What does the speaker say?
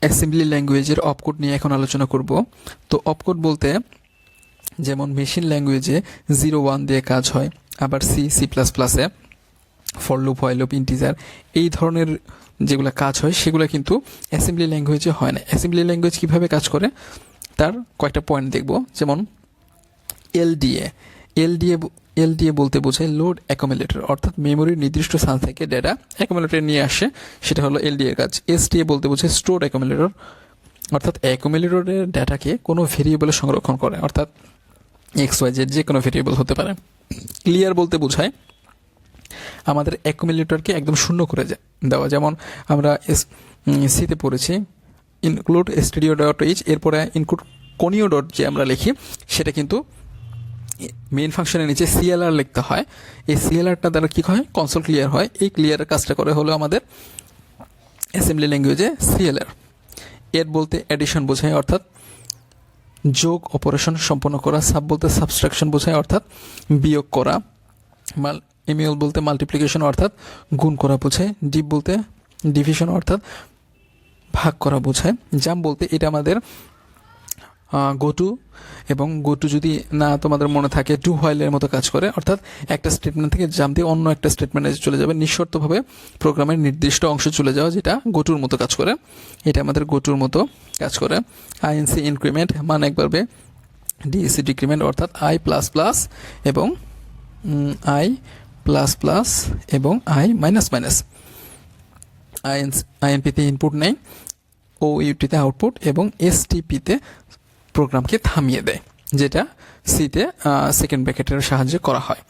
Assembly ল্যাঙ্গুয়েজের opcode নিয়ে এখন আলোচনা করব। তো অপকোড বলতে যেমন মেশিন ল্যাঙ্গুয়েজে 0-1 দিয়ে কাজ হয়, আবার সি++এ for loop, while loop, integer এই ধরনের যেগুলো কাজ হয় সেগুলো কিন্তু অ্যাসেম্বলি ল্যাঙ্গুয়েজে হয় না। অ্যাসেম্বলি ল্যাঙ্গুয়েজ কীভাবে কাজ করে তার কয়েকটা পয়েন্ট দেখব। যেমন এলডিএ এলডিএ বলতে বোঝায় লোড অ্যাকুমুলেটর, অর্থাৎ মেমোরির নির্দিষ্ট স্থান থেকে ডেটা অ্যাকুমুলেটরে নিয়ে আসে, সেটা হলো এলডিএ এর কাজ। এসটিএ বলতে বোঝায় স্টোর অ্যাকুমুলেটর, অর্থাৎ অ্যাকুমুলেটরের ডেটাকে কোনো ভেরিয়েবলে সংরক্ষণ করে, অর্থাৎ XYZ যে কোনো ভেরিয়েবল হতে পারে। ক্লিয়ার বলতে বোঝায় আমাদের অ্যাকুমুলেটরকে একদম শূন্য করে দেওয়া। যেমন আমরা সিতে পড়েছি ইনক্লুড stdio.h, এরপরে ইনক্লুড কোনীয় ডট যে আমরা লিখি সেটা কিন্তু মেইন ফাংশনের নিচে সিএলআর লিখতে হয়। এই সিএলআরটা দ্বারা কী হয়, কনসোল ক্লিয়ার হয়। এই ক্লিয়ারের কাজটা করে হলো আমাদের অ্যাসেম্বলি ল্যাঙ্গুয়েজে সিএলআর। এড বলতে অ্যাডিশন বোঝায়, অর্থাৎ যোগ অপারেশন সম্পন্ন করা। সাব বলতে সাবস্ট্রাকশন বোঝায়, অর্থাৎ বিয়োগ করা। এমিউল বলতে মাল্টিপ্লিকেশন, অর্থাৎ গুণ করা বোঝায়। ডিপ বলতে ডিভিশন, অর্থাৎ ভাগ করা বোঝায়। জাম্প বলতে এটা আমাদের গোটু, এবং গোটু যদি না তোমাদের মনে থাকে ডু হোয়াইলের মতো কাজ করে, অর্থাৎ একটা স্টেটমেন্ট থেকে জাম্প দিয়ে অন্য একটা স্টেটমেন্টে চলে যাবে, নিঃশর্তভাবে প্রোগ্রামের নির্দিষ্ট অংশ চলে যাওয়া, যেটা গোটুর মতো কাজ করে। এটা আমাদের গোটুর মতো কাজ করে। আইএনসি ইনক্রিমেন্ট মান এক বাড়বে। ডিএসি ডিক্রিমেন্ট, অর্থাৎ I++ এবং I++ এবং I-। আইএনপিতে ইনপুট নেই, ওইউটিতে আউটপুট এবং এসটিপিতে প্রোগ্রামকে থামিয়ে দেয়, যেটা সিতে সেকেন্ড ব্র্যাকেটের সাহায্যে করা হয়।